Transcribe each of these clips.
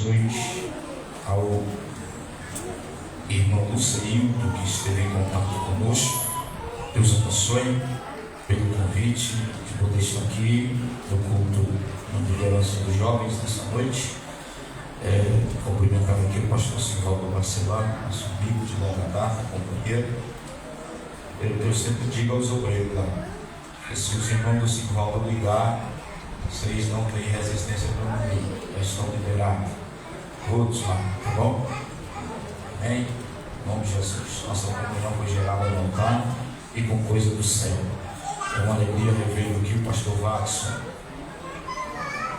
Jesus, ao irmão Luceildo, que esteve em contato conosco. Deus abençoe pelo convite de poder estar aqui no culto na liderança dos jovens nessa noite. Cumprimentar aqui o pastor Sivaldo Barcelona, nosso amigo de longa data, companheiro. Eu sempre digo aos obreiros lá, que se os irmãos do Sivaldo ligar, vocês não têm resistência para mim, eles estão liberados, todos lá, tá bom? Amém? Em nome de Jesus. Nossa comunhão foi gerada no altar e com coisa do céu. É uma alegria rever aqui o pastor Watson,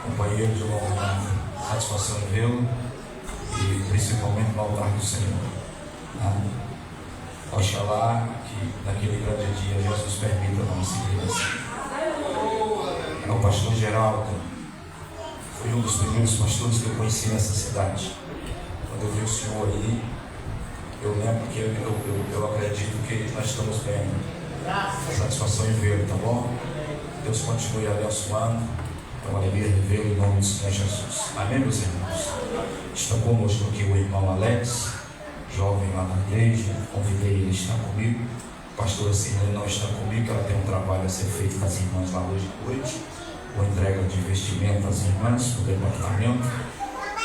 companheiro de longa data. Satisfação em vê-lo e principalmente no altar do Senhor. Oxalá que naquele grande dia Jesus permita nós seguir assim. O pastor Geraldo foi um dos primeiros pastores que eu conheci nessa cidade. Quando eu vi o senhor aí, eu lembro que eu acredito que nós estamos bem. Satisfação em vê-lo, tá bom? Deus continue abençoando. É uma alegria revê-lo em nome do Senhor Jesus. Amém, meus irmãos? Está conosco aqui o irmão Alex, jovem lá na igreja. Convidei ele a estar comigo. A pastora Cirlene não está comigo, ela tem um trabalho a ser feito com as irmãs lá hoje à noite. Uma entrega de investimento às irmãs do departamento.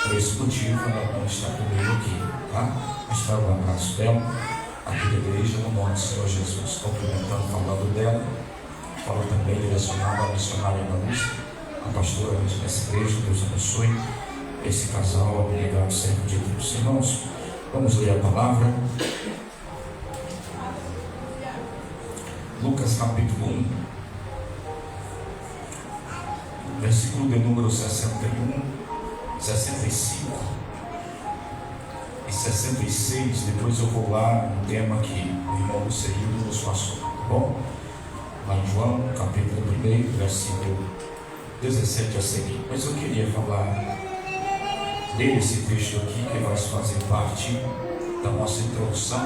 Por esse motivo, ela não está comigo aqui, tá? Mas para o abraço dela, aqui da igreja, no nome do Senhor Jesus. Cumprimentando, falando dela. Fala também direcionado à missionária da luz, a pastora dessa igreja. Deus abençoe esse casal, abnegado servo de Deus. Irmãos, vamos ler a palavra. Lucas capítulo 1, versículo de número 61, 65 e 66. Depois eu vou lá no tema que o irmão Luceildo nos passou, tá bom? Lá em João, capítulo 1, versículo 17 a seguir. Mas eu queria falar desse texto aqui que vai fazer parte da nossa introdução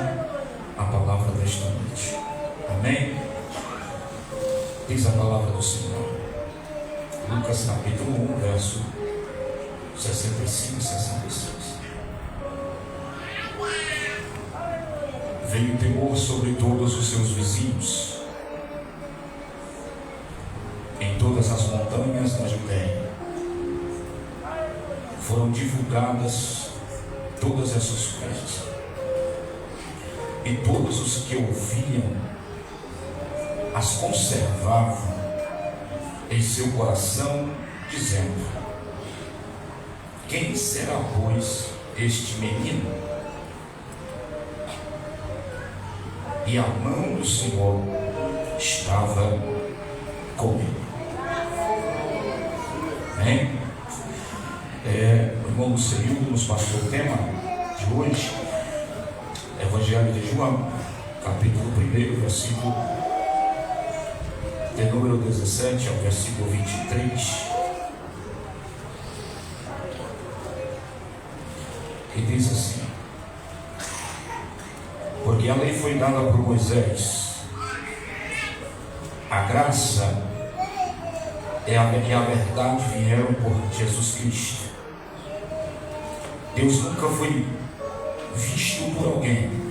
à palavra desta noite. Amém? Diz a palavra do Senhor. Lucas capítulo 1, verso 65 e 66. Veio temor sobre todos os seus vizinhos, em todas as montanhas da Judéia. Foram divulgadas todas essas coisas, e todos os que ouviam as conservavam em seu coração, dizendo: quem será, pois, este menino? E a mão do Senhor estava com ele. Amém? O irmão Luceildo nos passou o tema de hoje, Evangelho de João, capítulo 1, versículo de número 17 ao versículo 23, que diz assim: porque a lei foi dada por Moisés, a graça e a verdade vieram por Jesus Cristo. Deus nunca foi visto por alguém.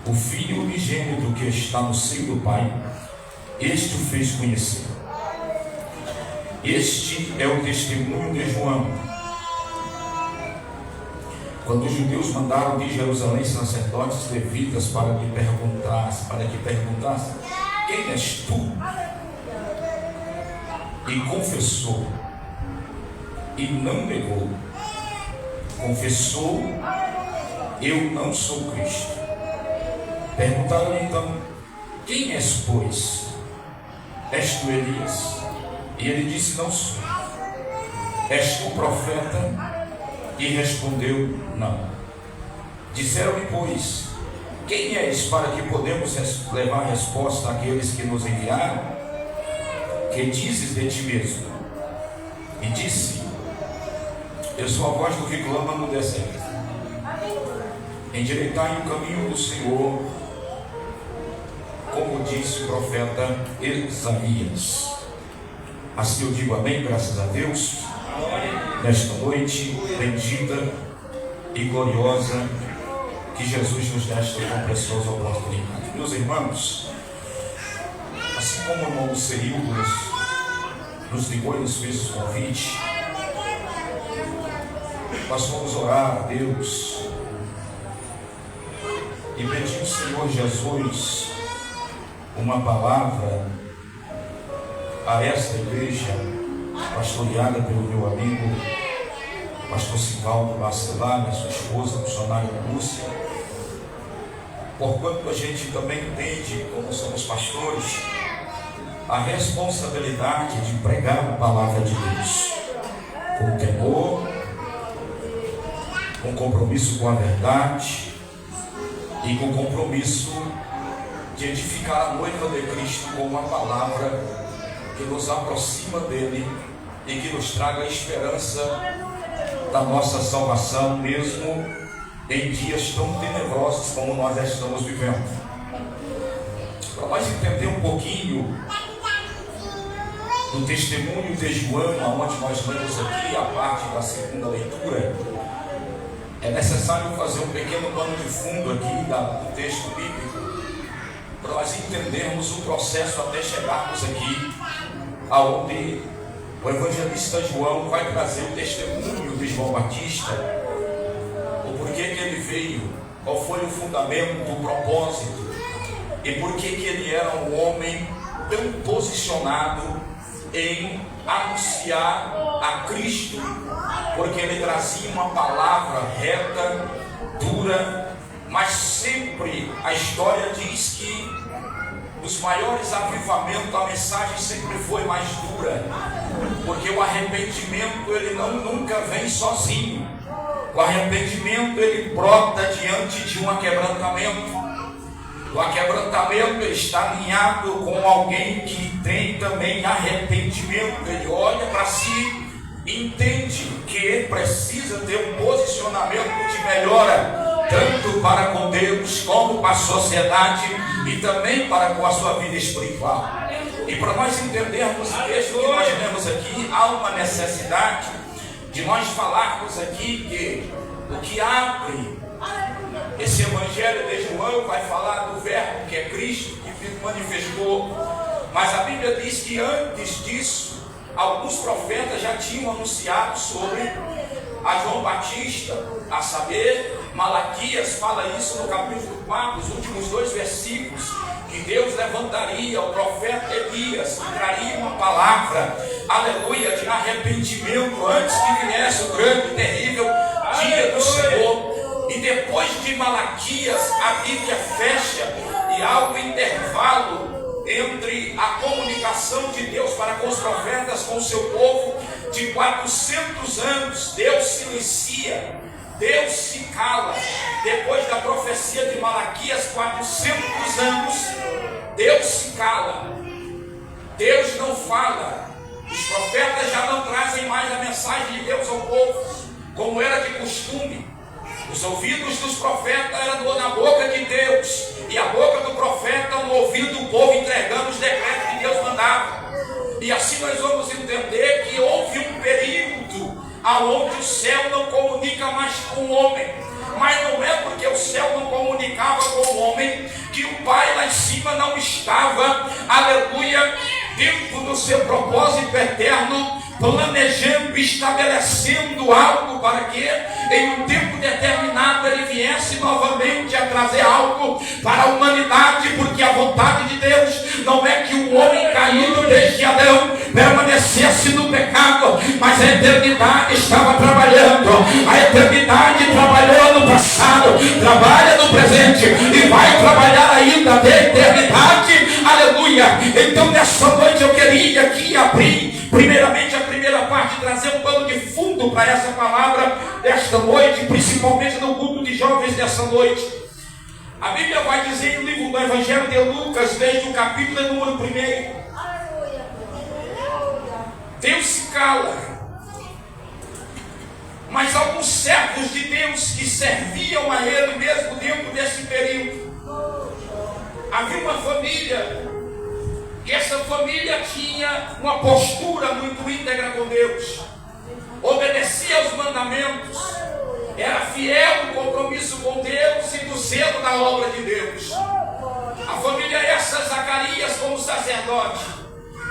O Filho unigênito que está no seio do Pai, este o fez conhecer. Este é o testemunho de João, quando os judeus mandaram de Jerusalém sacerdotes levitas para que perguntassem: quem és tu? E confessou, e não negou. Confessou: eu não sou Cristo. Perguntaram então: quem és, pois? És tu Elias? E ele disse: não sou. És tu profeta? E respondeu: não. Disseram-lhe, pois: quem és, para que podemos levar resposta àqueles que nos enviaram? Que dizes de ti mesmo? E disse: eu sou a voz do que clama no deserto, endireitai o caminho do Senhor, como disse o profeta Isaías. Assim eu digo amém, graças a Deus. nesta noite bendita e gloriosa que Jesus nos dá esta tão preciosa oportunidade. Meus irmãos, assim como o irmão Cerildo nos ligou e nos fez o convite, nós vamos orar a Deus e pedir ao Senhor Jesus uma palavra a esta igreja, pastoreada pelo meu amigo pastor Sivaldo Bacelar, minha sua esposa, missionária Lúcia. Porquanto a gente também entende, como somos pastores, a responsabilidade de pregar a palavra de Deus com temor, com compromisso com a verdade e com compromisso de edificar a noiva de Cristo com uma palavra que nos aproxima dele e que nos traga a esperança da nossa salvação, mesmo em dias tão tenebrosos como nós estamos vivendo. Para nós entender um pouquinho do testemunho de João, onde nós lemos aqui a parte da segunda leitura, é necessário fazer um pequeno pano de fundo aqui do texto bíblico, para nós entendermos o processo até chegarmos aqui, aonde o evangelista João vai trazer o testemunho de João Batista, o porquê que ele veio, qual foi o fundamento, o propósito, e porquê que ele era um homem tão posicionado em anunciar a Cristo, porque ele trazia uma palavra reta, dura, mas sempre a história diz que os maiores avivamentos, a mensagem sempre foi mais dura, porque o arrependimento ele nunca vem sozinho. O arrependimento ele brota diante de um aquebrantamento. O aquebrantamento ele está alinhado com alguém que tem também arrependimento. Ele olha para si e entende que precisa ter um posicionamento de melhora, tanto para com Deus como com a sociedade e também para com a sua vida espiritual. E para nós entendermos o texto que nós lemos aqui, há uma necessidade de nós falarmos aqui que o que abre esse evangelho de João vai falar do verbo que é Cristo, que se manifestou. Mas a Bíblia diz que antes disso, alguns profetas já tinham anunciado sobre a João Batista, a saber, Malaquias fala isso no capítulo 4, os últimos 2 versículos, que Deus levantaria o profeta Elias, que traria uma palavra, aleluia, de arrependimento, antes que viesse o grande e terrível dia do Senhor. E depois de Malaquias, a Bíblia fecha, e há um intervalo entre a comunicação de Deus para com os profetas, com o seu povo, de 400 anos. Deus silencia, Deus se cala. Depois da profecia de Malaquias, 400 anos, Deus se cala, Deus não fala. Os profetas já não trazem mais a mensagem de Deus ao povo, como era de costume. Os ouvidos dos profetas eram na boca de Deus, e a boca do profeta no ouvido do povo, entregando os decretos que Deus mandava. E assim nós vamos entender que houve um período aonde o céu não comunica mais com o homem. Mas não é porque o céu não comunicava com o homem que o Pai lá em cima não estava, aleluia, dentro do seu propósito eterno, planejando, estabelecendo algo para que em um tempo determinado ele viesse novamente a trazer algo para a humanidade, porque a vontade de Deus não é que o homem caído desde Adão permanecesse no pecado, mas a eternidade estava trabalhando. A eternidade trabalhou no passado, trabalha no presente e vai trabalhar ainda da eternidade, aleluia. Então nessa noite eu queria aqui abrir primeiramente a primeira parte, trazer um pano de fundo para essa palavra desta noite, principalmente no grupo de jovens dessa noite. A Bíblia vai dizer no livro do Evangelho de Lucas, desde o capítulo número 1, Deus se cala, mas alguns servos de Deus que serviam a Ele mesmo dentro desse período. Havia uma família, que essa família tinha uma postura muito íntegra com Deus. obedecia aos mandamentos, era fiel no compromisso com Deus e no zelo da obra de Deus. A família essa, Zacarias como sacerdote,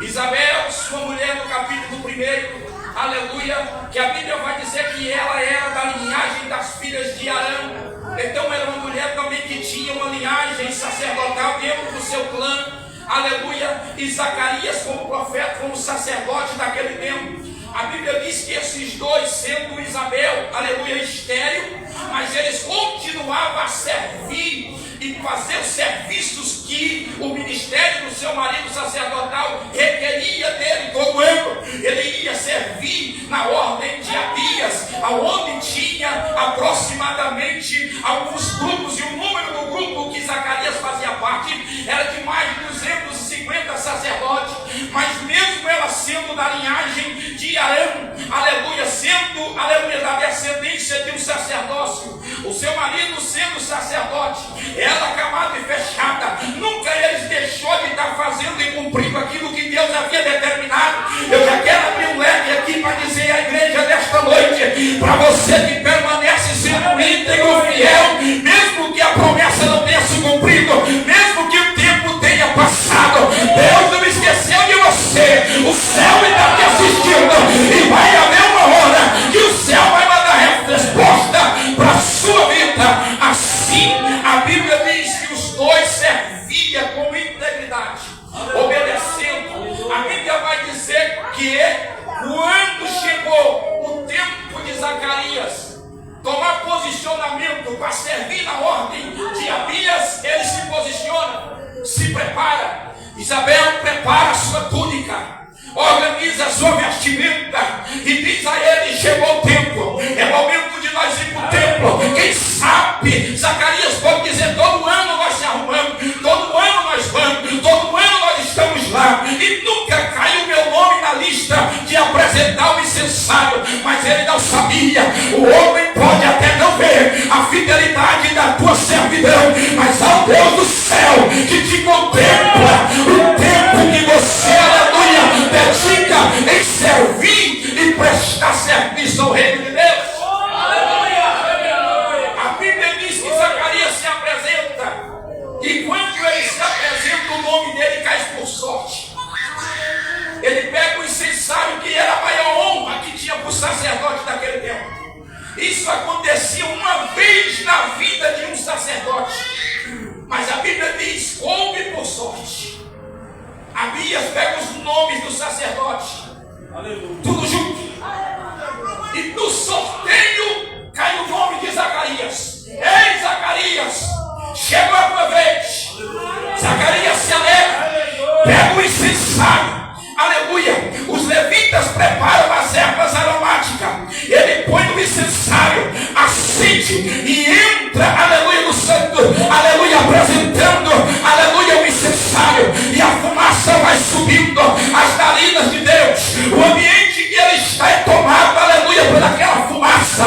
Isabel, sua mulher, no capítulo 1, aleluia, que a Bíblia vai dizer que ela era da linhagem das filhas de Arão. Então era uma mulher também que tinha uma linhagem sacerdotal dentro do seu clã, aleluia. E Zacarias como profeta, como sacerdote daquele tempo. A Bíblia diz que esses dois, sendo Isabel, aleluia, estéril, mas eles continuavam a servir e fazer os serviços que o ministério do seu marido sacerdotal requeria dele todo ano. Ele ia servir na ordem de Abias, aonde tinha aproximadamente alguns grupos, e o número do grupo que Zacarias fazia parte era de mais de 250 sacerdotes. Mas mesmo ela sendo da linhagem de Arão, aleluia, sendo, aleluia, da descendência de um sacerdócio, o seu marido sendo sacerdote, ela camada e fechada, nunca eles deixou de estar fazendo e cumprindo aquilo que Deus havia determinado. Eu já quero abrir um leque aqui para dizer à igreja desta noite, para você que permanece sendo íntegro, fiel, mesmo que a promessa não tenha se cumprido, mesmo que o tempo tenha passado, Deus não esqueceu de você. O céu está te assistindo e vai haver uma hora que o céu vai mandar resposta para a sua vida. Assim a Bíblia diz que os dois serviam com integridade, obedecendo. A Bíblia vai dizer que quando chegou o tempo de Zacarias tomar posicionamento para servir na ordem de Abias, ele se posiciona, se prepara. Isabel prepara a sua túnica, organiza a sua vestimenta e diz a ele: chegou o tempo, é momento de nós ir para o templo. Quem sabe Zacarias pode dizer: todo ano nós se arrumamos, todo ano nós vamos, todo ano nós estamos lá, e nunca cai o meu nome na lista de apresentar o incensário. Mas ele não sabia, o homem pode até não ver a fidelidade da tua servidão, mas ao Deus do céu que te contempla, o tempo que você, aleluia, dedica em servir e prestar serviço ao reino de Deus. A Bíblia diz que Zacarias se apresenta, e quando ele se apresenta, o nome dele cai por sorte. Ele pega o incensário, que era a maior honra que tinha para o sacerdote daquele tempo. Isso acontecia uma vez na vida de um sacerdote, mas a Bíblia diz: coube por sorte. Abias pega os nomes do sacerdote, tudo junto, e no sorteio cai o nome de Zacarias. Ei, Zacarias, chegou a tua vez. Zacarias se alegra, pega o incensário, aleluia. Os levitas preparam as ervas aromáticas, ele põe no incensário, acende e entra, aleluia, no santo, aleluia, apresentando, aleluia, o incensário, e a fumaça vai subindo, as narinas de Deus, o ambiente que ele está é tomado, aleluia, por aquela fumaça,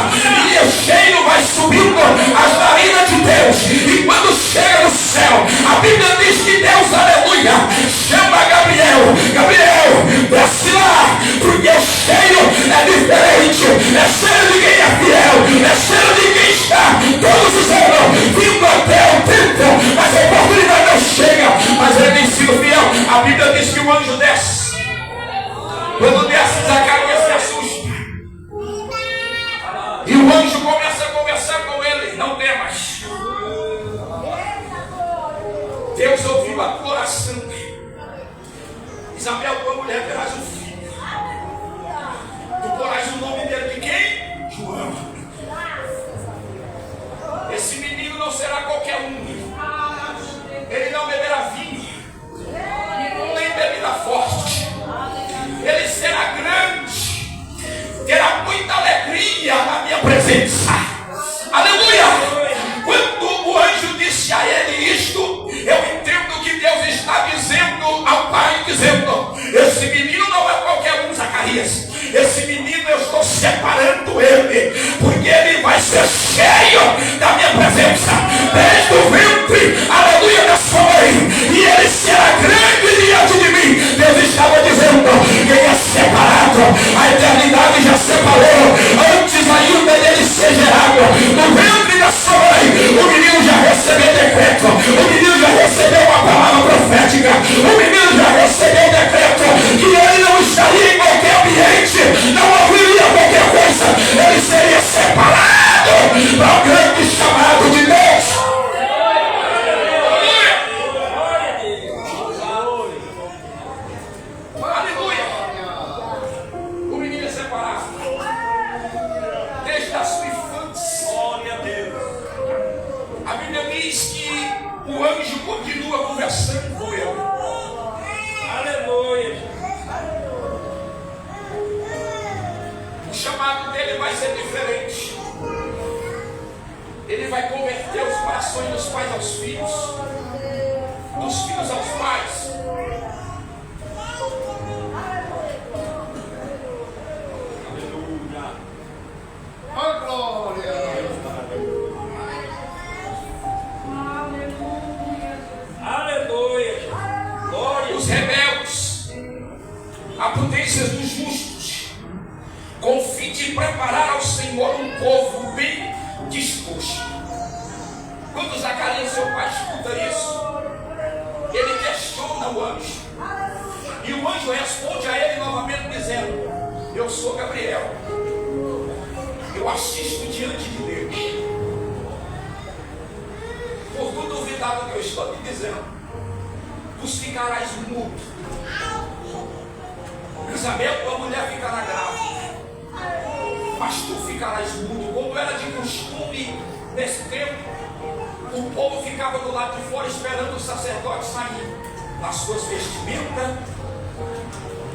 e o cheiro vai subindo, as narinas de Deus, e quando chega no céu, a Bíblia diz que Deus, aleluia, chama Gabriel: Gabriel, desce lá, porque o cheiro é diferente, é cheiro de quem é fiel, é cheiro de quem está todos os anos vindo até o templo, mas a oportunidade não chega, mas ele tem sido fiel. A Bíblia diz que o anjo desce. Quando desce, Zacarias se assusta, e o anjo começa a conversar com ele: não temas, Deus ouviu a tua oração. Isabel, tua mulher, terás um filho, tu porás o nome dele de quem? João. Esse menino não será qualquer um, ele não beberá vinho, nem bebida forte, ele será grande, terá muita alegria na minha presença. Aleluia! Quando o anjo disse a ele isto, eu entendo que Deus está dizendo ao pai, dizendo: esse menino não é qualquer um, Zacarias. Esse menino eu estou separando ele, porque ele vai ser cheio da minha presença, desde o ventre, aleluia, da sua mãe, e ele será grande diante de mim. Deus estava dizendo: quem é separado, a eternidade já separou. o anjo continua conversando com ele. Aleluia. O chamado dele vai ser diferente. Ele vai converter os corações dos pais aos filhos, dos filhos aos pais. Oh, glória. Aleluia. Glória. Os rebeldes, a potência dos justos, com o fim de preparar ao Senhor um povo bem disposto. Quando Zacarias, seu pai, escuta isso, ele questiona o anjo. E o anjo responde a ele novamente dizendo: eu sou Gabriel, eu assisto diante de Deus. Por tu duvidar do que eu estou te dizendo, tu ficarás mudo. Isabel, tua mulher ficará grávida, mas tu ficarás mudo. Como era de costume nesse tempo, o povo ficava do lado de fora esperando o sacerdote sair. Nas suas vestimentas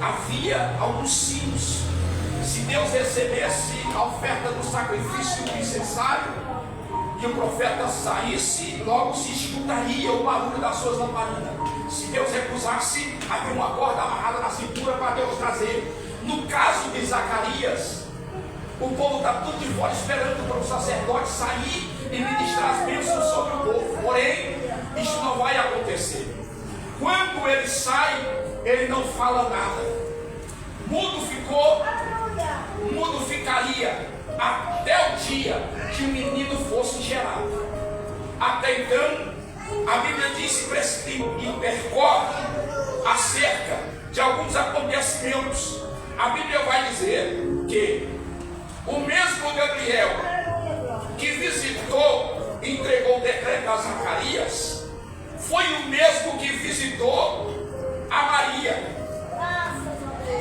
havia alguns sinos. Se Deus recebesse a oferta do sacrifício do incensário e o profeta saísse, logo se escutaria o barulho das suas lamparinas. Se Deus recusasse, havia uma corda amarrada na cintura para Deus trazer. No caso de Zacarias, o povo está tudo de fora esperando para o sacerdote sair e ministrar as bênçãos sobre o povo. Porém, isso não vai acontecer. Quando ele sai, ele não fala nada. Mudo ficou, mudo ficaria até o dia que o menino fosse gerado. Até então, a Bíblia diz e percorre acerca de alguns acontecimentos. A Bíblia vai dizer que o mesmo Gabriel que visitou e entregou o decreto a Zacarias foi o mesmo que visitou a Maria.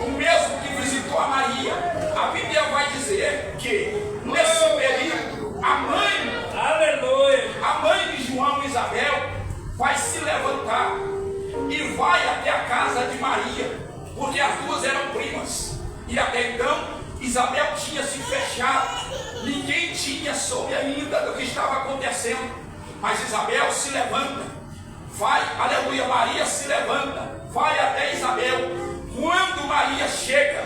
O mesmo que visitou a Maria. A Bíblia vai dizer que nesse período a mãe de João e Isabel vai se levantar e vai até a casa de Maria, porque as duas eram primas. E até então Isabel tinha se fechado, ninguém tinha soube ainda do que estava acontecendo. Mas Isabel se levanta, vai, aleluia, Maria se levanta, vai até Isabel. Quando Maria chega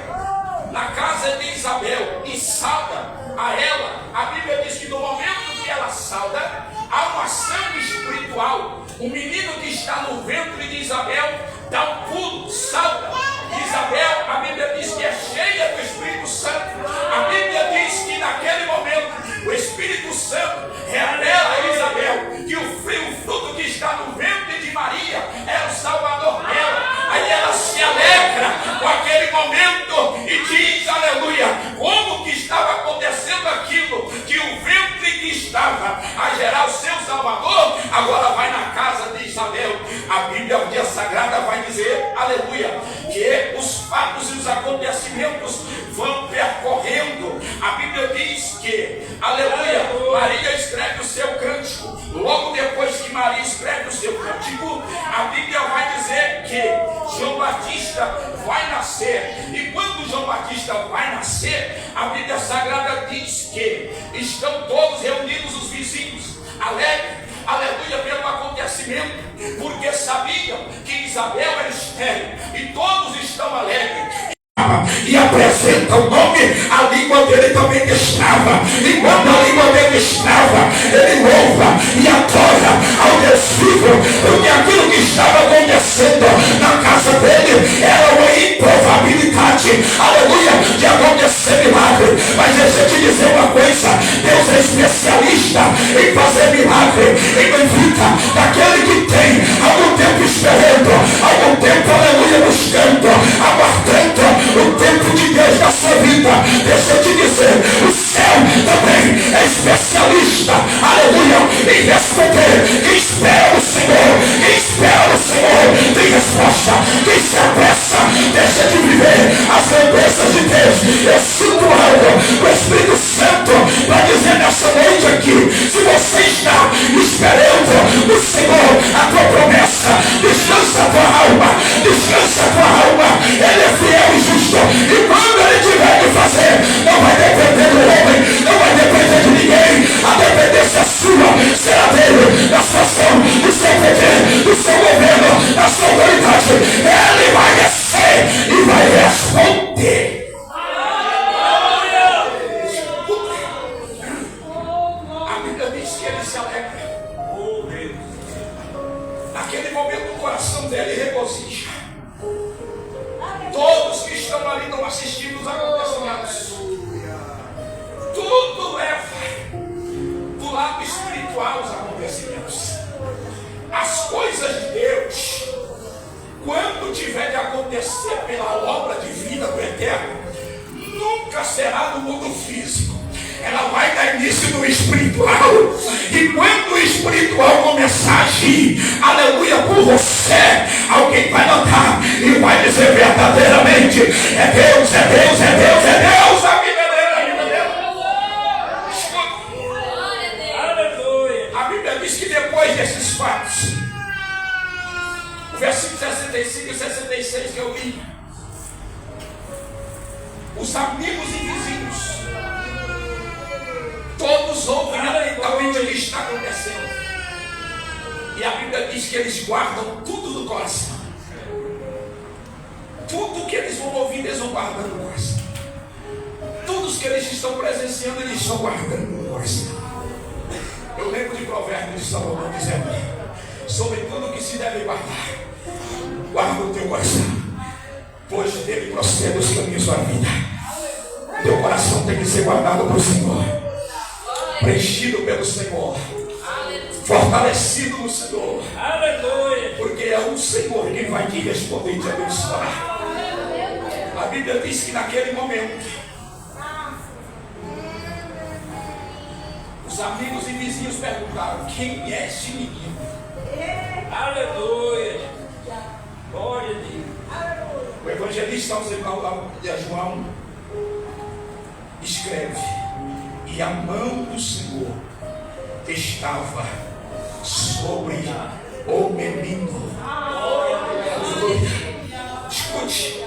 na casa de Isabel e sauda a ela, a Bíblia diz que no momento que ela sauda, há uma ação espiritual. O menino que está no ventre de Isabel dá um pulo, salta. Isabel, a Bíblia diz que é cheia do Espírito Santo. A Bíblia diz que naquele momento o Espírito Santo revela a Isabel que o fruto que está no ventre de Maria é o Salvador dela. Aí ela se alegra com aquele momento e diz, aleluia, como que estava acontecendo aquilo, que o ventre que estava a gerar o seu Salvador, agora vai na casa de Isabel. A Bíblia, o dia sagrada, vai dizer, aleluia, que os fatos e os acontecimentos vão percorrendo. A Bíblia diz que, aleluia, Maria escreve o seu cântico. Logo depois que Maria escreve o seu cântico, a Bíblia vai dizer que João Batista vai nascer. E quando João Batista vai nascer, a Bíblia Sagrada diz que estão todos reunidos os vizinhos, alegres, aleluia, pelo acontecimento, porque sabiam que Isabel era estéril, e todos estão alegres. E apresenta o nome, a língua dele também estava. E quando a língua dele estava, ele louva e adora ao Deus vivo, porque aquilo que estava acontecendo na casa dele era uma improbabilidade, aleluia, de acontecer milagre. Mas deixa eu te dizer uma coisa, Deus é especialista em fazer milagre em vida daquele que tem algum tempo esperando, algum tempo, aleluia, buscando, aguardando o tempo de Deus na sua vida. Deixa eu te dizer, o céu também é especialista, aleluia, em responder. Quem espera o Senhor, quem espera o Senhor tem resposta. Quem se apressa deixa de viver as grandezas de Deus. Eu sinto algo do Espírito Santo para dizer nessa noite aqui, se você está esperando o Senhor, dele regozija. Todos que estão ali estão assistindo os acontecimentos. Tudo leva do lado espiritual os acontecimentos. As coisas de Deus, quando tiver de acontecer pela obra divina do Eterno, nunca será no mundo físico. Ela vai dar início no espiritual. E quando o espiritual começar a agir, aleluia, por você, alguém vai notar e vai dizer verdadeiramente: é Deus, é Deus, é Deus, é Deus. A vida dele, a vida dele. A Bíblia diz que depois desses fatos, o versículo 65 e 66 que eu li, os amigos e vizinhos todos ouvem atentamente o que está acontecendo. E a Bíblia diz que eles guardam tudo no coração. Tudo que eles vão ouvir, eles vão guardando no coração. Tudo que eles estão presenciando, eles estão guardando no coração. Eu lembro de Provérbios de Salomão dizendo: sobre tudo que se deve guardar, guarda o teu coração, pois dele procede os caminhos da vida. Teu coração tem que ser guardado para o Senhor, preenchido pelo Senhor, fortalecido no Senhor, porque é o Senhor quem vai te responder e te abençoar. A Bíblia diz que naquele momento os amigos e vizinhos perguntaram: quem é este menino? Aleluia. Glória a Deus. O evangelista João escreve: e a mão do Senhor estava sobre o menino. Escute,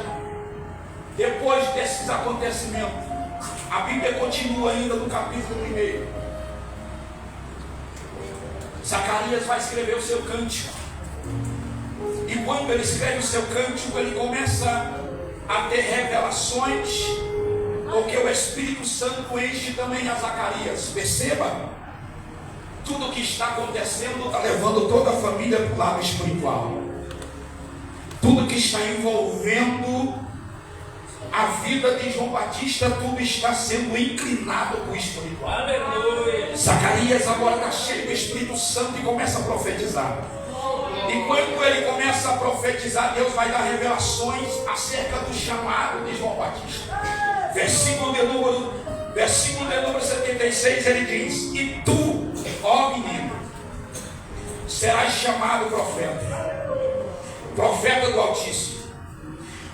depois desses acontecimentos, a Bíblia continua ainda no capítulo 1. Zacarias vai escrever o seu cântico. E quando ele escreve o seu cântico, ele começa a ter revelações, porque o Espírito Santo enche também a Zacarias. Perceba, tudo o que está acontecendo está levando toda a família para o lado espiritual. Tudo que está envolvendo a vida de João Batista, tudo está sendo inclinado para o espiritual. Aleluia. Zacarias agora está cheio do Espírito Santo e começa a profetizar. E quando ele começa a profetizar, Deus vai dar revelações acerca do chamado de João Batista. Versículo de número 76, ele diz: e tu, ó menino, serás chamado profeta do Altíssimo,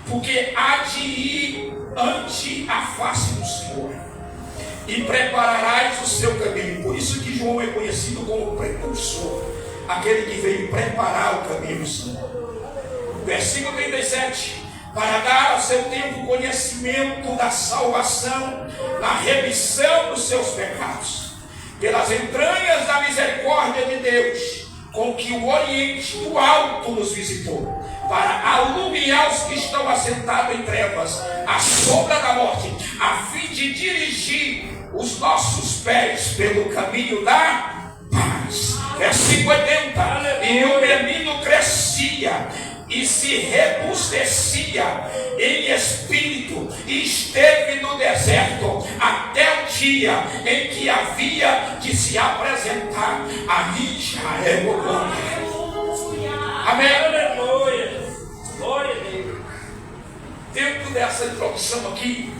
porque há de ir ante a face do Senhor, e prepararás o seu caminho. Por isso que João é conhecido como precursor, aquele que veio preparar o caminho do Senhor. Versículo 37: para dar ao seu tempo conhecimento da salvação, na remissão dos seus pecados, pelas entranhas da misericórdia de Deus, com que o Oriente do Alto nos visitou, para alumiar os que estão assentados em trevas, à sombra da morte, a fim de dirigir os nossos pés pelo caminho da paz. Versículo 80: e o menino crescia e se rebustecia em espírito, e esteve no deserto até o dia em que havia de se apresentar a Israel. Amém. Aleluia. Glória a Deus. Dentro dessa introdução aqui,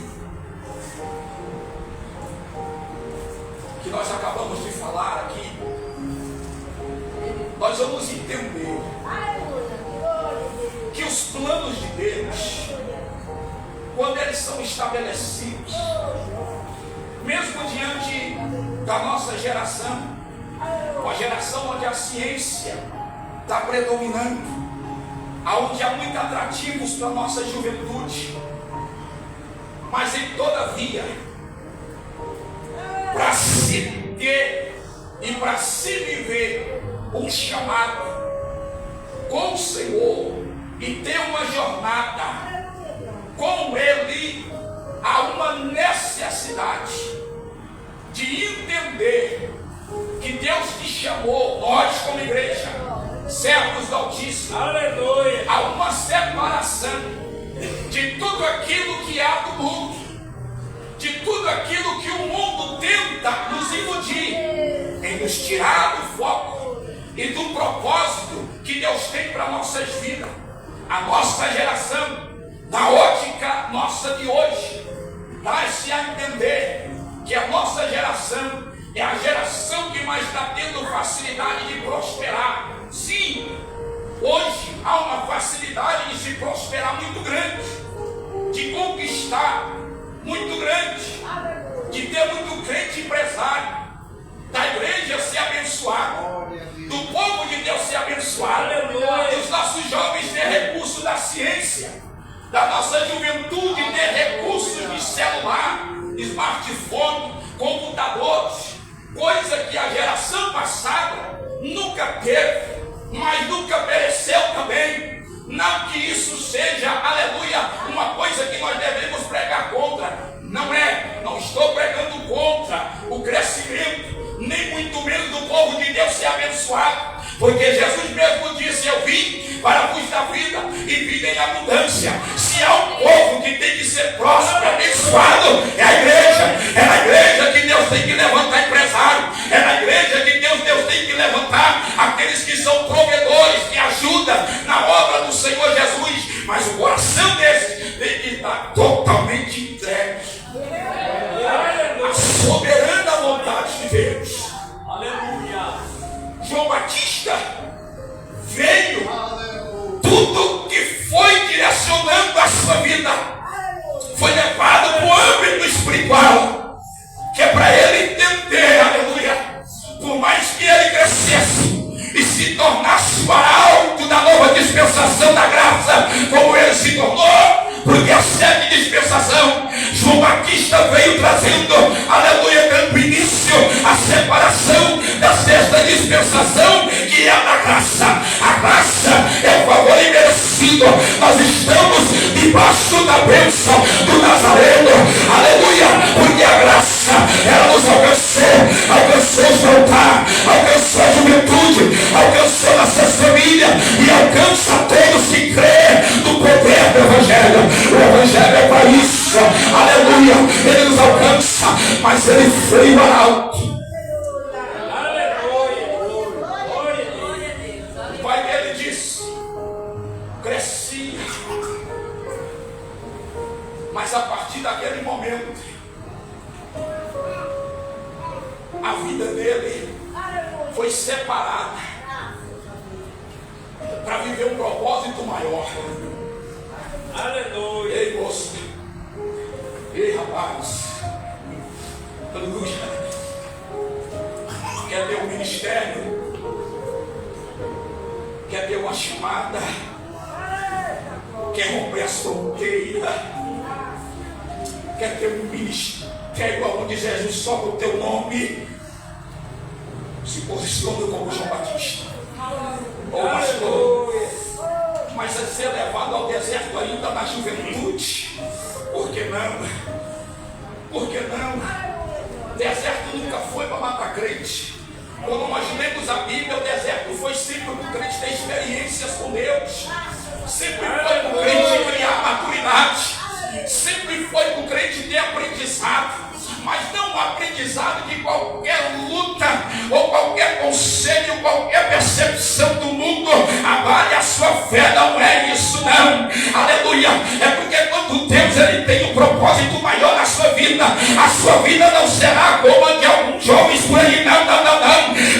que nós acabamos de falar aqui, nós vamos entender que os planos de Deus, quando eles são estabelecidos, mesmo diante da nossa geração, uma geração onde a ciência está predominando, onde há muitos atrativos para a nossa juventude, mas em todavia, para se ter e para se viver um chamado com o Senhor e ter uma jornada com Ele, há uma necessidade de entender que Deus te chamou, nós como igreja, servos do Altíssimo. Aleluia. Há uma separação de tudo aquilo que há do mundo, de tudo aquilo que o mundo tenta nos iludir, em nos tirar do foco e do propósito que Deus tem para nossas vidas. A nossa geração, na ótica nossa de hoje, dá-se a entender que a nossa geração é a geração que mais está tendo facilidade de prosperar. Sim, hoje há uma facilidade de se prosperar muito grande, de conquistar muito grande, de ter muito crente empresário, da igreja ser abençoada, do povo de Deus ser abençoado, dos nossos jovens ter recurso da ciência, da nossa juventude ter recursos de celular, smartphone, computadores, coisa que a geração passada nunca teve, mas nunca pereceu também. Não que isso seja, aleluia, uma coisa que nós devemos pregar contra. Não é, não estou pregando contra o crescimento, nem muito menos do povo de Deus ser abençoado, porque Jesus mesmo disse: eu vim para vos dar vida e vida em abundância. Se há um povo que tem que ser próspero, abençoado, é a igreja. É na igreja que Deus tem que levantar empresário, é na igreja que Deus tem que levantar aqueles que são provedores, que ajudam na obra do Senhor Jesus. Mas o coração desse tem que estar totalmente entregue à soberana vontade de Deus. Aleluia. João Batista veio, tudo que foi direcionando a sua vida foi levado para o âmbito espiritual, que é para ele entender, aleluia, por mais que ele crescesse e se tornasse o arauto da nova dispensação da graça, como ele se tornou, porque a sétima dispensação, João Batista veio trazendo, aleluia, dando início à separação da sexta dispensação, que é a da graça. A graça é o favor imerecido. Nós estamos debaixo da bênção do Nazareno, aleluia, porque a graça, ela nos alcançou o altar, alcançou a juventude, alcançou nossas famílias e alcança a todos que crê no poder do Evangelho. O Evangelho é para isso, aleluia, ele nos alcança, mas ele freia o arauto. O pai dele disse: crescia, mas a partir daquele momento a vida dele foi separada para viver um propósito maior. Aleluia. Ei, moça, ei, rapaz, aleluia, quer ter um ministério, quer ter uma chamada, quer romper as fronteiras, quer ter um ministério onde Jesus sobe o teu nome, se posiciona como João Batista. Ô pastor, mas a ser levado ao deserto ainda na juventude, por que não? Por que não? Deserto nunca foi para matar crente. Quando nós lemos a Bíblia, o deserto foi sempre para o crente ter experiências com Deus, sempre foi para o crente criar maturidade, sempre foi para o crente ter aprendizado, mas não um aprendizado de qualquer luta ou qualquer conselho, qualquer percepção do mundo abale a sua fé. Não é isso, não, aleluia. É porque quando Deus ele tem um propósito maior na sua vida, a sua vida não será como a de alguns jovens por aí. Não.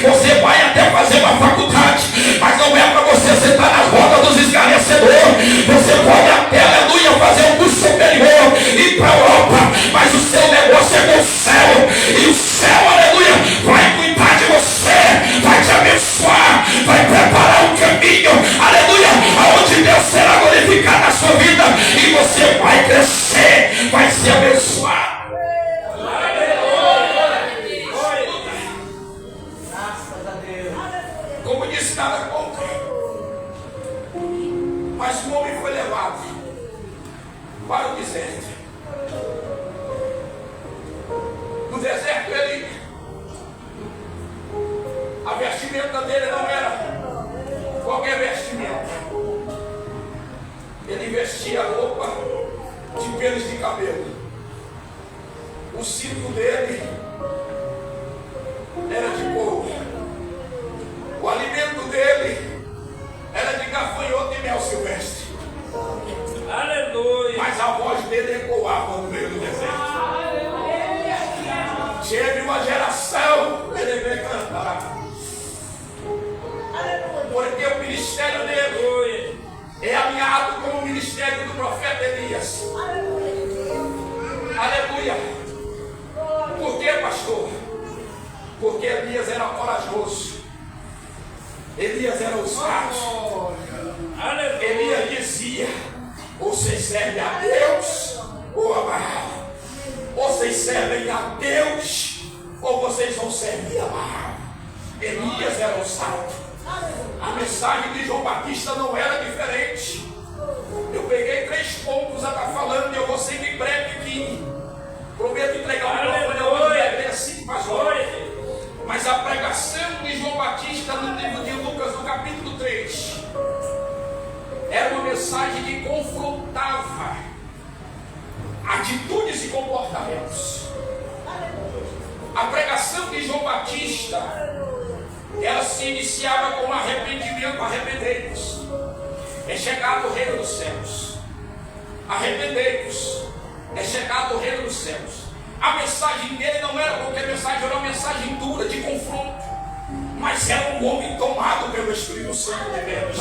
Você vai até fazer uma faculdade, mas não é para você sentar na roda dos escarnecedores. Você pode até, aleluia, fazer um curso superior, ir para a Europa, mas o seu negócio é com o céu, e o céu, aleluia, vai cuidar de você, vai te abençoar, vai preparar um caminho, aleluia, aonde Deus será glorificado na sua vida, e você vai crescer, vai ser abençoado. Como disse, nada contra, mas o homem foi levado para o deserto. No deserto a vestimenta dele não era de pelos de cabelo. O cinto dele era de couro. O alimento dele era de gafanhoto e mel silvestre. Aleluia. Mas a voz dele ecoava no meio do deserto. Teve uma geração, ele veio cantar. Porque o ministério dele é alinhado com o ministério do profeta Elias. Aleluia. Por que, pastor? Porque Elias era corajoso. Elias era ousado. Elias dizia: vocês servem a Deus ou a Baal? Vocês servem a Deus ou vocês vão servir a Baal? Elias era ousado. A mensagem de João Batista não era diferente. Eu peguei 3 pontos a estar falando e eu vou ser bem breve aqui. Prometo entregar um microfone assim, pastor. Mas a pregação de João Batista no livro de Lucas, no capítulo 3, era uma mensagem que confrontava atitudes e comportamentos. A pregação de João Batista, ela se iniciava com arrependimento. Arrependei-vos, é chegado o reino dos céus. Arrependei-vos, é chegado o reino dos céus. A mensagem dele não era qualquer mensagem, era uma mensagem dura, de confronto. Mas era um homem tomado pelo Espírito Santo de Deus.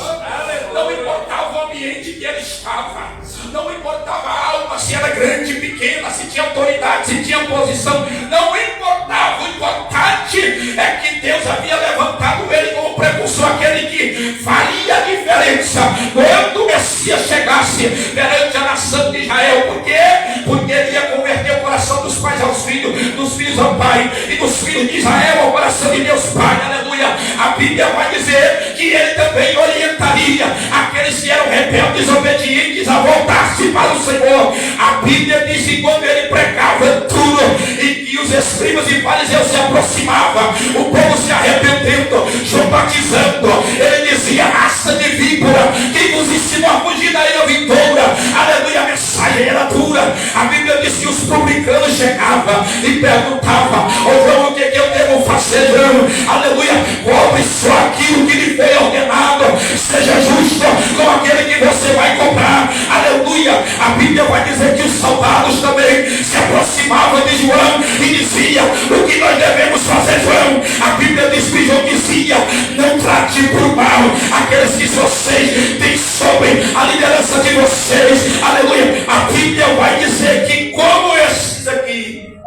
Não importava o ambiente que ele estava, não importava a alma, se era grande, pequena, se tinha autoridade, se tinha posição, não importava. O importante é que Deus havia levantado ele como precursor, aquele que faria a diferença quando o Messias chegasse perante a nação de Israel. Por quê? Porque ele ia converter o coração dos pais aos filhos, dos filhos ao pai, e dos filhos de Israel ao coração de Deus Pai. Aleluia. A Bíblia vai dizer que ele também orientaria aqueles que eram rebeldes, obedientes, a voltar-se para o Senhor. A Bíblia diz que quando ele pregava tudo e que os escribas e fariseus se aproximavam, o povo se arrependendo, João batizando, ele dizia: raça de víbora, quem nos ensinou a fugir da ilha vindoura? Aleluia. A mensagem era dura. A Bíblia diz que os publicanos chegavam e perguntavam: ô João, o que eu devo fazer, João? Aleluia. Cobre só aquilo que lhe foi ordenado. Seja justo com aquele que você vai cobrar. Aleluia. A Bíblia vai dizer que os soldados também se aproximavam de João e diziam: o que nós devemos fazer, João? A Bíblia diz que João dizia: não trate por mal aqueles que vocês têm sobre a liderança de vocês. Aleluia. A Bíblia vai dizer que como esses aqui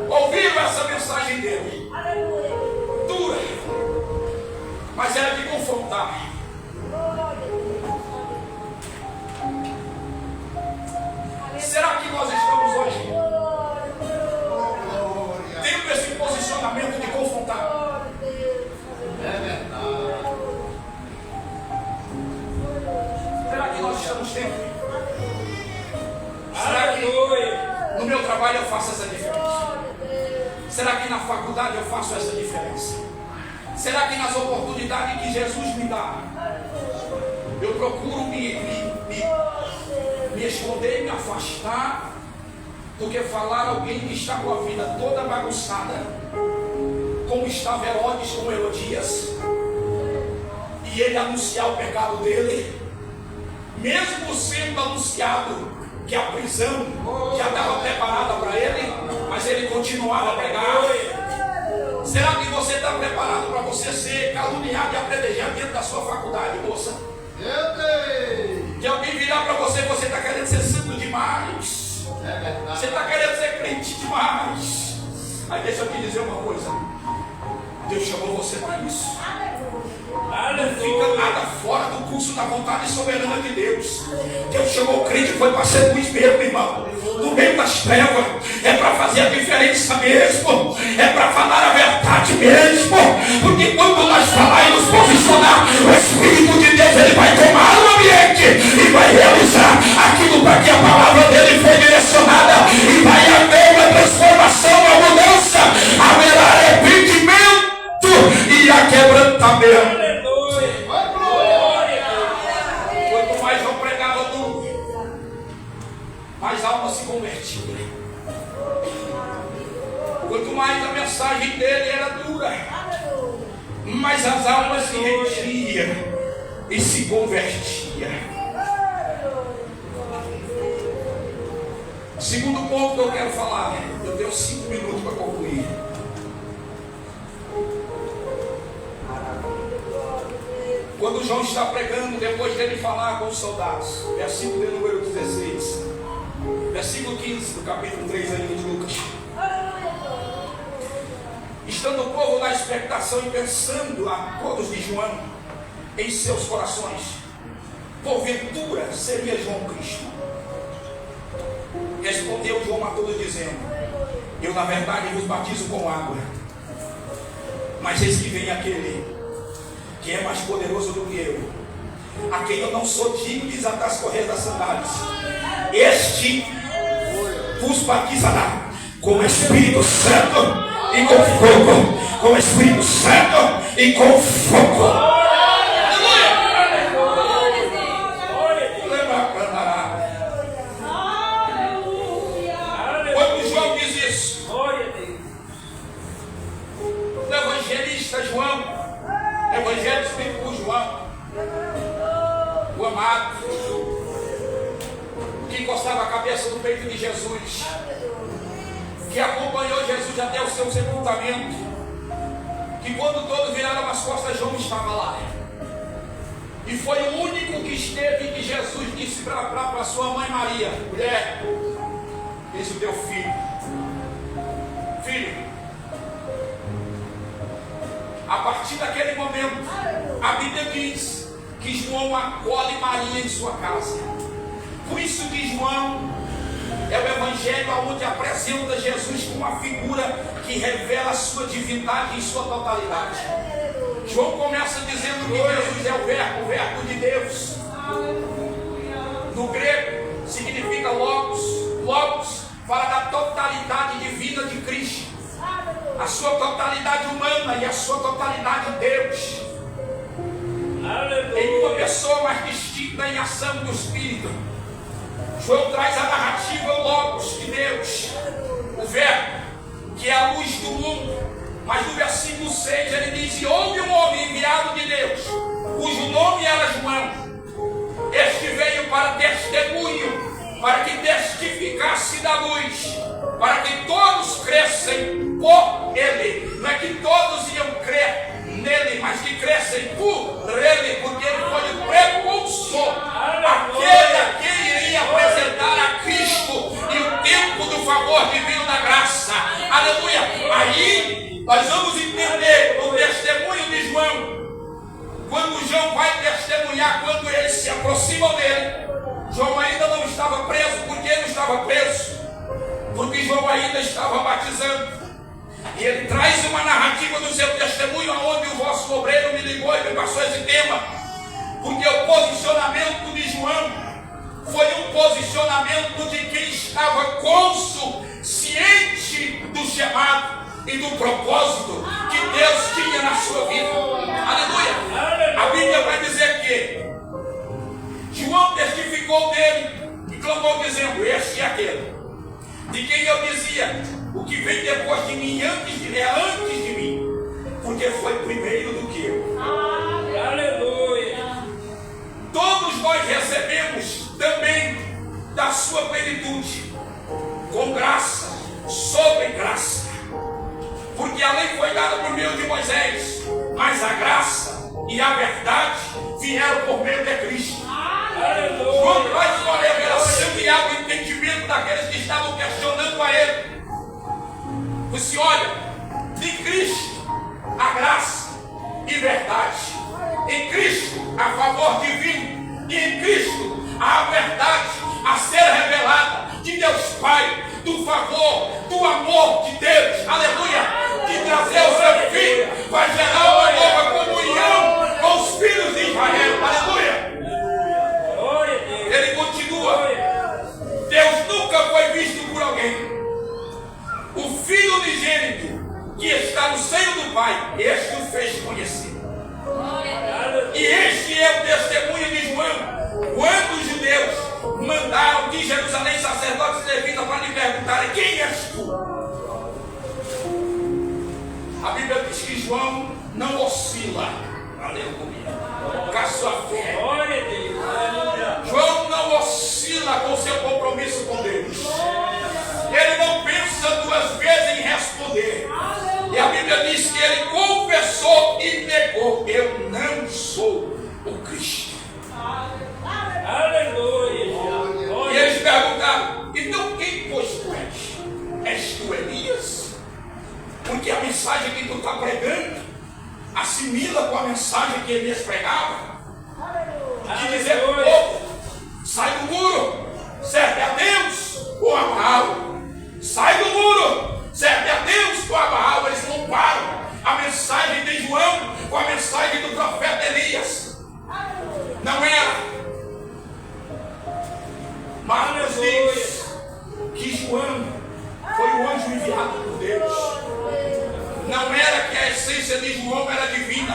ouviram essa mensagem dele, dura, mas era de confrontar. Será que nós estamos hoje tendo esse posicionamento de confrontar? É verdade. Será que nós estamos tendo? Será que no meu trabalho eu faço essa diferença? Será que na faculdade eu faço essa diferença? Será que nas oportunidades que Jesus me dá, eu procuro me esconder e me afastar do que falar alguém que está com a vida toda bagunçada, como estava Herodes com Herodias, e ele anunciar o pecado dele, mesmo sendo anunciado que a prisão já estava preparada para ele, mas ele continuava a pregar. Será que você está preparado para você ser caluniado e apedrejado dentro da sua faculdade, moça? Que alguém virar para você: você está querendo ser santo demais, você está querendo ser crente demais. Aí deixa eu te dizer uma coisa: Deus chamou você para isso. Não fica nada fora do curso da vontade soberana de Deus. Deus chamou o crente, foi para ser luz mesmo, irmão, no meio das trevas. É para fazer a diferença mesmo, é para falar a verdade mesmo. Porque quando nós falar e nos posicionar, o Espírito de Deus, ele vai tomar o ambiente e vai realizar aquilo para que a palavra dele foi direcionada, e vai haver uma transformação, uma mudança, haverá arrependimento e a quebrantamento. Quanto mais eu pregava duro, Quanto mais a mensagem dele era dura, mais as almas se rendiam e se convertiam. Segundo ponto que eu quero falar, eu tenho 5 minutos para concluir. Quando João está pregando, depois dele falar com os soldados, versículo de número 16, versículo 15 do capítulo 3 ainda de Lucas. Estando o povo na expectação e pensando a todos de João em seus corações, porventura seria João Cristo? Respondeu João a todos dizendo: eu na verdade vos batizo com água, mas eis que vem aquele que é mais poderoso do que eu, a quem eu não sou digno de desatar as correias das sandálias. Este vos batizará com o Espírito Santo e com fogo, com o Espírito Santo e com fogo. Quando João diz isso, o evangelista João, evangelho escrito por João, o amado, que encostava a cabeça no peito de Jesus, que acompanhou Jesus até o seu sepultamento, que quando todos viraram as costas, João estava lá. E foi o único que esteve, que Jesus disse para sua mãe Maria: mulher, eis o teu filho. Filho, a partir daquele momento, a Bíblia diz que João acolhe Maria em sua casa. Por isso que João é o evangelho onde apresenta Jesus como uma figura que revela a sua divindade em sua totalidade. João começa dizendo que Jesus é o verbo de Deus. No grego significa logos. Logos fala da totalidade divina de Cristo, a sua totalidade humana e a sua totalidade de Deus, em uma pessoa mais distinta em ação do Espírito. João traz a narrativa logos de Deus, o verbo, que é a luz do mundo. Mas no versículo 6 ele diz: e houve um homem enviado de Deus, cujo nome era João. Este veio para testemunho, para que testificasse da luz, para que todos crescem por ele. Não é que todos iam crer nele, mas que crescem por ele, porque ele foi o precursor, aquele a quem iria apresentar a Cristo e o tempo do favor divino da graça. Aleluia! Aí nós vamos entender o testemunho de João. Quando João vai testemunhar, quando eles se aproximam dele, João ainda não estava preso. Por que não estava preso? Porque João ainda estava batizando. E ele traz uma narrativa do seu testemunho, onde o vosso obreiro me ligou e me passou esse tema. Porque o posicionamento de João foi um posicionamento de quem estava consciente do chamado e do propósito que Deus tinha na sua vida. Aleluia! A Bíblia vai dizer que João testificou dele e clamou dizendo: este é aquele de quem eu dizia: o que vem depois de mim é antes de mim, porque foi primeiro do que eu. Aleluia! Todos nós recebemos também da sua plenitude, com graça, sobre graça. Porque a lei foi dada por meio de Moisés, mas a graça e a verdade vieram por meio de Cristo. João traz uma revelação e abre o entendimento daqueles que estavam questionando a ele. Você olha, de Cristo a graça e verdade, em Cristo a favor divino, e em Cristo a verdade a ser revelada de Deus Pai, do favor, do amor de Deus, aleluia, de trazer o seu filho, vai gerar uma nova comunhão com os filhos de Israel, aleluia. Ele continua: Deus nunca foi visto por alguém. O Filho unigênito que está no seio do Pai, este o fez conhecer. E este é o testemunho de João, quando os judeus mandaram de Jerusalém sacerdotes e levitas para lhe perguntarem: quem és tu? João não oscila. Aleluia. Com a sua fé. Glória a Deus. Aleluia. João não oscila com o seu compromisso com Deus. Ele não pensa duas vezes em responder. E a Bíblia diz que ele confessou e negou: eu não sou o Cristo. Aleluia. E eles perguntaram: então quem pois tu és? És tu Elias? Porque a mensagem que tu está pregando assimila com a mensagem que Elias pregava. De dizer para o povo: sai do muro, serve a Deus ou a Baal. Sai do muro, serve a Deus ou a Baal. Eles comparam a mensagem de João com a mensagem do profeta Elias. Não era. Marcos diz que João foi o anjo enviado por Deus. Não era que a essência de João era divina,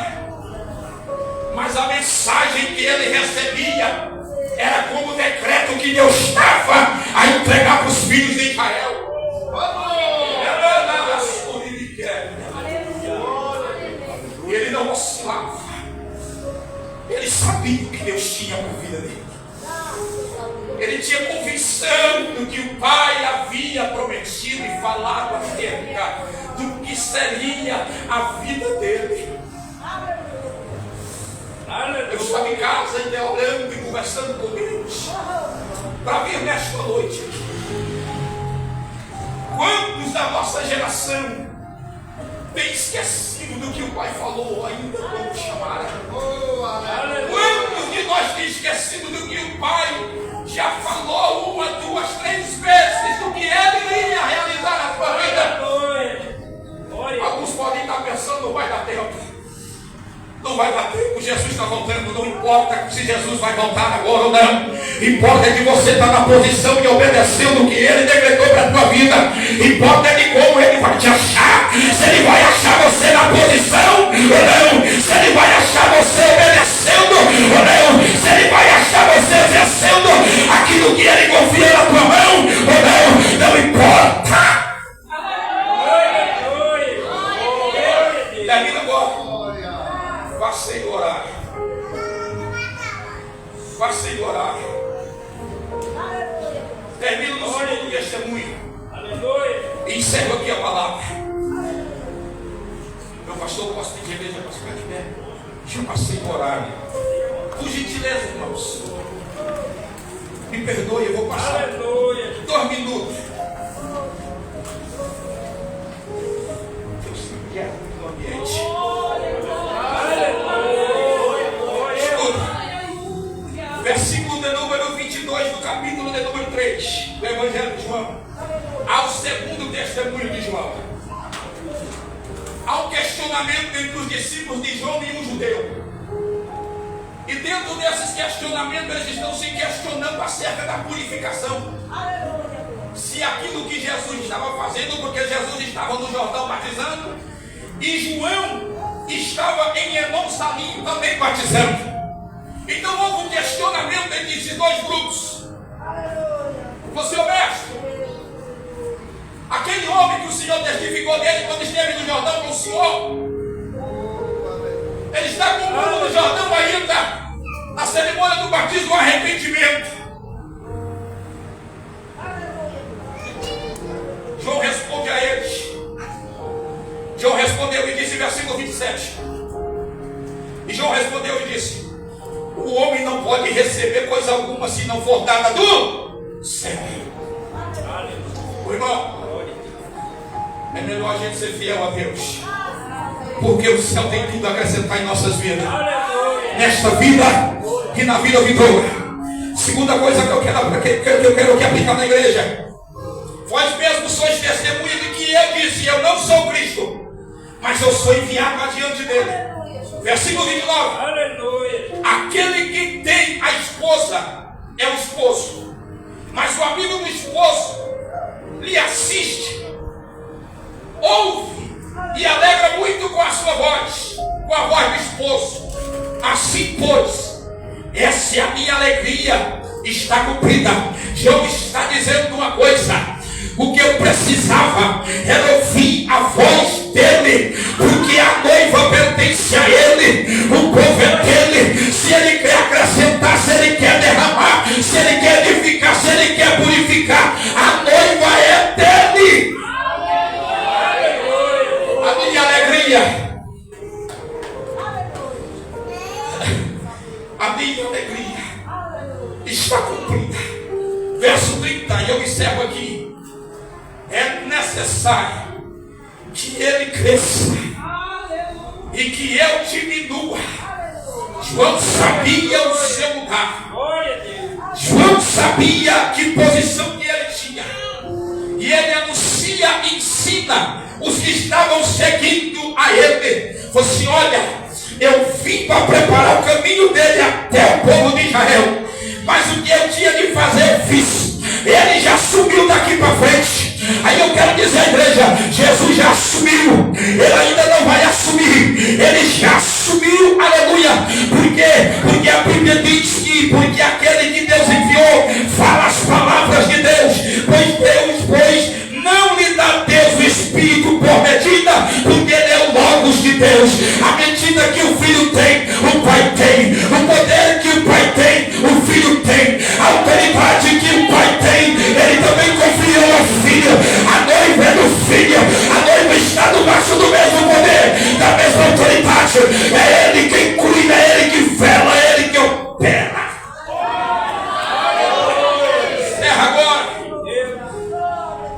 mas a mensagem que ele recebia era como o decreto que Deus estava a entregar para os filhos de Israel. E ele não oscilava. Ele sabia o que Deus tinha para a vida dele. Ele tinha convicção do que o Pai havia prometido e falado acerca do que seria a vida dele. Eu estava em casa ainda orando e conversando com Deus para vir nesta noite. Quantos da nossa geração têm esquecido do que o Pai falou ainda quando chamaram? Quantos de nós têm esquecido do que o Pai já falou 1, 2, 3 vezes do que ele iria realizar na sua vida? Alguns podem estar pensando: não vai dar tempo. Não vai dar tempo, Jesus está voltando. Não importa se Jesus vai voltar agora ou não. Importa que você está na posição de obedecer no que ele decretou para a tua vida. Importa de como ele vai te achar. Se ele vai achar você na posição ou não. Se ele vai achar você obedecendo ou não. Se ele vai achar você exercendo aquilo que ele confia na tua mão ou não. Não importa. Termina agora. Passei do horário. Passei do horário. Termino no segundo testemunho. E encerro aqui a palavra. Meu pastor, posso pedir a igreja para ficar de pé? Já passei do horário. Por gentileza, irmãos. Me perdoe, eu vou passar 2 minutos. Deus te quer no ambiente. Versículo de número 22 do capítulo de número 3 do Evangelho de João. Ao segundo testemunho de João. Há um questionamento entre os discípulos de João e um judeu. E dentro desses questionamentos eles estão se questionando acerca da purificação. Se aquilo que Jesus estava fazendo, porque Jesus estava no Jordão batizando, e João estava em Enom Salim também batizando. Então houve um questionamento entre esses dois grupos. Vou ser honesto. Aquele homem que o Senhor testificou dele quando esteve no Jordão com o Senhor, ele está cumprindo no Jordão ainda a cerimônia do batismo do arrependimento. João responde a eles. João respondeu e disse, versículo 27. E João respondeu e disse: o homem não pode receber coisa alguma se não for dada do céu. O irmão, é melhor a gente ser fiel a Deus, porque o céu tem tudo a acrescentar em nossas vidas, nesta vida e na vida vindoura. Segunda coisa que eu quero que aplicar na igreja: vós mesmos sois testemunha de que eu disse: eu não sou Cristo, mas eu sou enviado adiante dele. Versículo 29. Aleluia. Aquele que tem a esposa é o esposo, mas o amigo do esposo lhe assiste, ouve e alegra muito com a sua voz, com a voz do esposo. Assim, pois, essa é a minha alegria, está cumprida. João está dizendo uma coisa: o que eu precisava era ouvir a voz dele, porque a noiva que ele cresça e que eu diminua. João sabia o seu lugar. João sabia que posição que ele tinha. E ele anuncia, ensina os que estavam seguindo a ele. Falou assim: olha, eu vim para preparar o caminho dele até o povo de Israel. Mas o que eu tinha de fazer, eu fiz. Ele já subiu daqui para frente. Aí eu quero dizer à igreja: Jesus já assumiu. Ele ainda não vai assumir. Ele já assumiu, aleluia. Por quê? Porque a Bíblia diz que porque aquele que Deus enviou fala as palavras de Deus. Pois não lhe dá Deus o Espírito por medida, porque ele é o Logos de Deus. A medida que o Filho tem, o Pai tem. O poder que o Pai tem, o Filho tem. A autoridade que o Pai tem, ele também confiou ao Filho. A noiva é do Filho. A noiva está debaixo do mesmo poder, da mesma autoridade. É ele quem cuida, é ele que vela, é ele que opera. Encerra agora.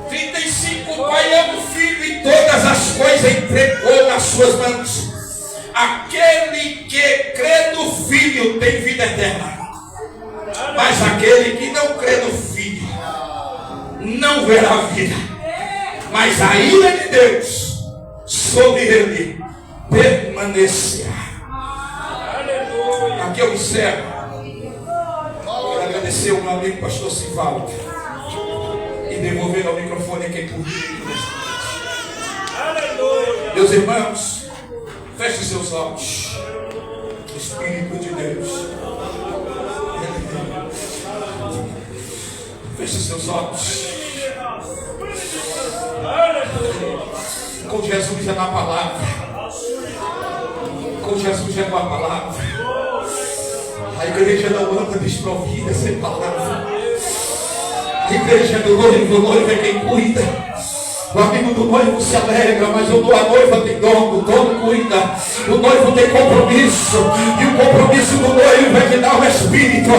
35. O Pai ama o Filho e todas as coisas entregou nas suas mãos. Aquele que crê no Filho tem vida eterna. Mas aquele que não crê no Filho não verá vida. Mas a ira de Deus sobre ele permanecerá. Aqui eu encerro. Quero agradecer ao meu amigo pastor Sivaldo e devolver ao microfone a quem por mim. Meus irmãos, feche seus olhos. O Espírito de Deus. Feche seus olhos. Com Jesus é na palavra. Com Jesus é com a palavra. A igreja não anda desprovida sem palavra. A igreja do noivo, o noivo é quem cuida. O amigo do noivo se alegra, mas a noiva tem dono, o dono cuida. O noivo tem compromisso, e o compromisso do noivo é de dar o Espírito,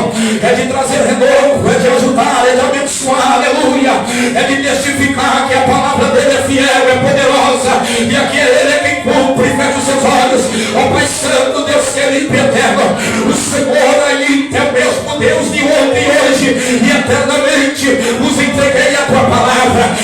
é de trazer renovo, é de ajudar, é de abençoar, aleluia, é de testificar que a palavra dele é fiel, é poderosa, e aqui ele é quem cumpre. Feche os seus olhos. Ó Pai Santo, Deus querido e eterno, o Senhor ainda é o mesmo Deus de ontem, hoje e eternamente. Os entreguei a tua palavra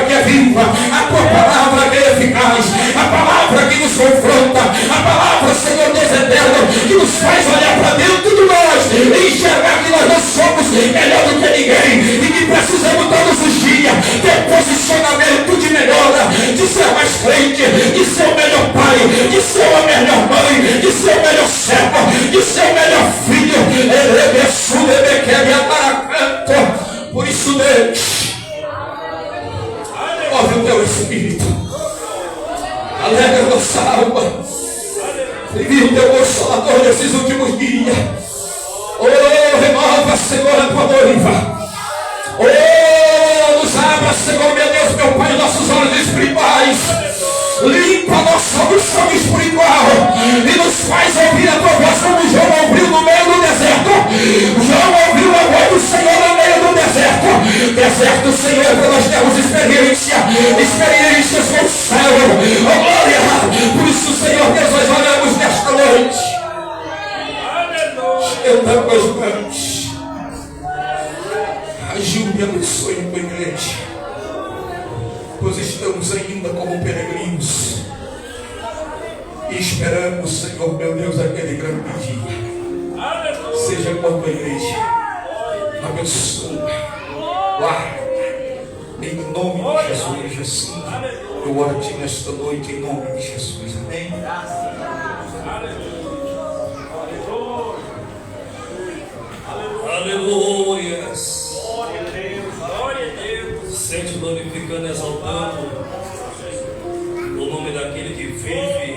que é viva, a tua palavra que é eficaz, a palavra que nos confronta, a palavra, Senhor Deus eterno, que nos faz olhar para dentro de nós e enxergar que nós não somos melhor do que ninguém e que precisamos todos os dias ter posicionamento de melhora, de ser mais crente, de ser o melhor pai, de ser a melhor mãe, de ser o melhor servo, de ser o melhor filho. Por isso, Deus, move o teu Espírito, alegra nossa alma, envia o teu Consolador nesses últimos dias. Oh, renova, Senhor, a tua noiva. Oh, nos abra, Senhor, meu Deus, meu Pai, nossos olhos espirituais. Limpa nossa audição espiritual e nos faz ouvir a tua voz como João ouviu no meio do deserto. João ouviu a voz do Senhor no meio do deserto. Deserto, Senhor, para nós termos experiências com o céu. Oh, glória! Por isso, Senhor Deus, nós oramos nesta noite. Estenda com as mãos. Ajude e abençoe a tua igreja. Pois estamos ainda como peregrinos e esperamos, Senhor meu Deus, aquele grande dia. Seja com a tua igreja, abençoa, guarda, em nome de Jesus. Assim eu oro a ti nesta noite, em nome de Jesus. Amém. Aleluia. Sente glorificando, exaltando o nome daquele que vive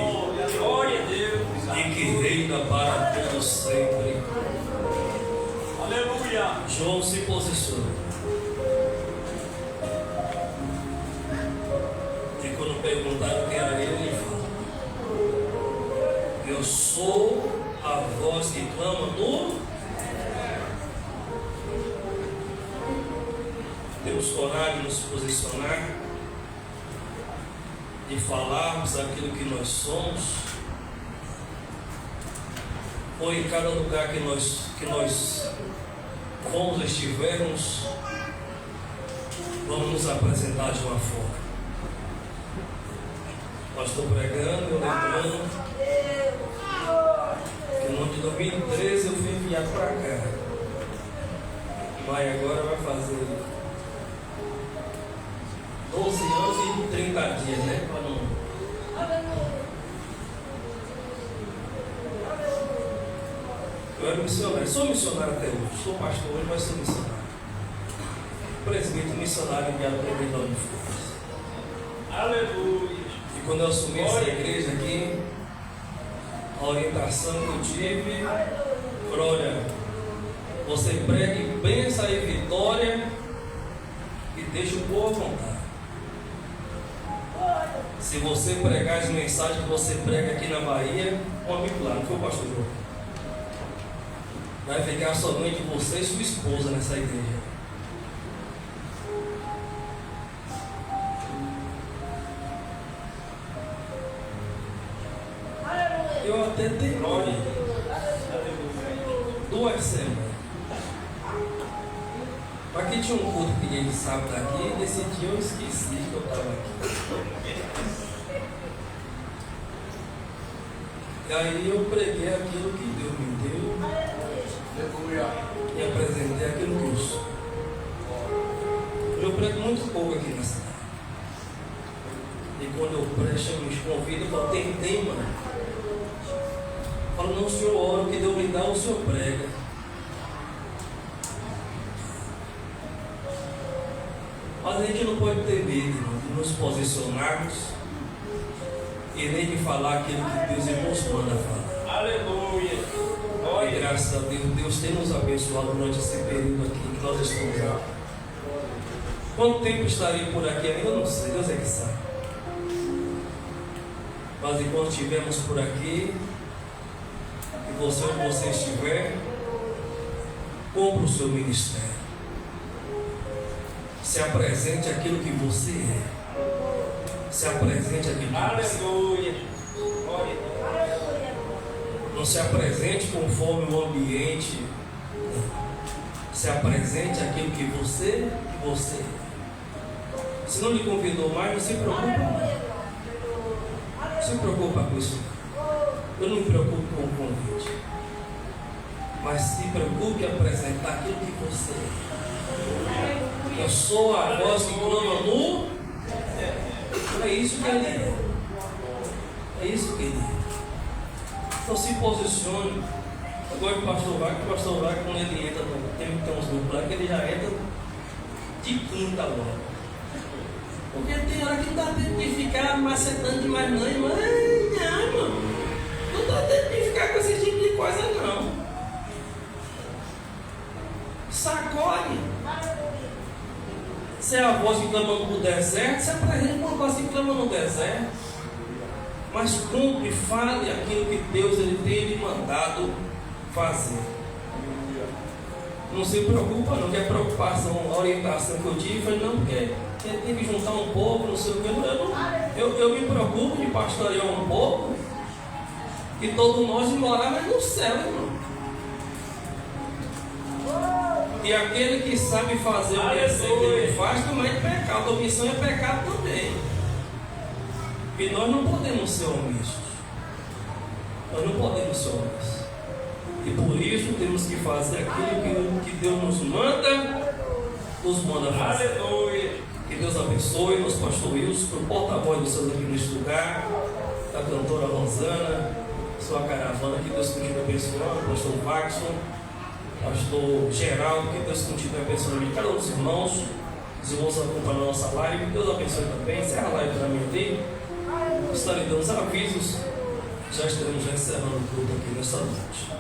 e que reina para todos sempre. Aleluia. João se posiciona. E quando perguntaram quem era ele fala: eu sou a voz que clama no. Temos coragem de nos posicionar de falarmos aquilo que nós somos, ou em cada lugar que nós fomos, estivermos, vamos nos apresentar de uma forma. Nós estou pregando, eu lembrando que no ano de 2013 eu fui enviado para cá. Mas agora vai fazer 12 anos e 30 dias, né? Para não... Eu era missionário, sou missionário até hoje, sou pastor hoje, mas sou missionário. Presbítero missionário enviado para o Rio de Força. Aleluia! E quando eu assumi essa igreja aqui, a orientação que eu tive foi: olha, você pregue bênção e vitória e deixa o povo à vontade. Se você pregar as mensagens que você prega aqui na Bahia, um amigo lá, não foi o pastor João, vai ficar somente você e sua esposa nessa igreja. Eu até tenho 2 semanas. Aqui tinha um culto que ele sábado aqui, e nesse dia eu esqueci que eu estava aqui. E aí eu preguei aquilo que Deus me deu e apresentei aquilo que eu sou. Eu prego muito pouco aqui na cidade. E quando eu prego, eu me convido, eu falo: tem, mano. Eu falo: não, o senhor ora, o que Deus me dá, o senhor prega. Mas a gente não pode ter medo de nos posicionarmos e nem de falar aquilo que Deus nos manda falar. Aleluia! E graças a Deus, Deus tem nos abençoado durante esse período aqui que nós estamos aqui. Quanto tempo estarei por aqui ainda? Eu não sei, Deus é que sabe. Mas enquanto estivermos por aqui, e você onde você estiver, compre o seu ministério. Se apresente aquilo que você é. Se apresente aquilo que você é. Não se apresente conforme o ambiente. Se apresente aquilo que você é. Se não lhe convidou mais, não se preocupe. Não se preocupa com isso. Eu não me preocupo com o convite. Mas se preocupe em apresentar aquilo que você é. Eu sou a voz que clama no. É isso que ele é. É isso que ele é. Então se posicione. Agora o pastor vai, quando ele entra, tem uns grupos lá que ele já entra de quinta logo. Porque tem hora que não dá tempo de ficar macetando demais não, irmão. Não, irmão. Não dá tempo de ficar com esse tipo de coisa não. Sacode. Se é a voz que clama no deserto, se apresenta uma voz que clama no deserto. Mas cumpre, fale aquilo que Deus ele tem lhe mandado fazer. Não se preocupa, não quer preocupação, a orientação que eu tive foi não, porque tem que juntar um pouco, não sei o que. Eu me preocupo de pastorear um pouco e todos nós de morar mais no céu, irmão. E aquele que sabe fazer o que ele faz também é pecado. A omissão é pecado também. E nós não podemos ser omissos. Nós não podemos ser omissos. E por isso temos que fazer aquilo que Deus nos manda fazer. Aleluia. Que Deus abençoe nosso pastor Wilson, o porta-voz do Senhor aqui neste lugar, a cantora Rosana, sua caravana, que Deus continue abençoando, o pastor Waxon, pastor Geraldo, que Deus continue abençoando cada um dos irmãos. Os irmãos acompanhando a nossa live, que Deus abençoe também. Encerra a live para mim ali. Estarei dando os avisos. Já estaremos encerrando o culto aqui nesta noite.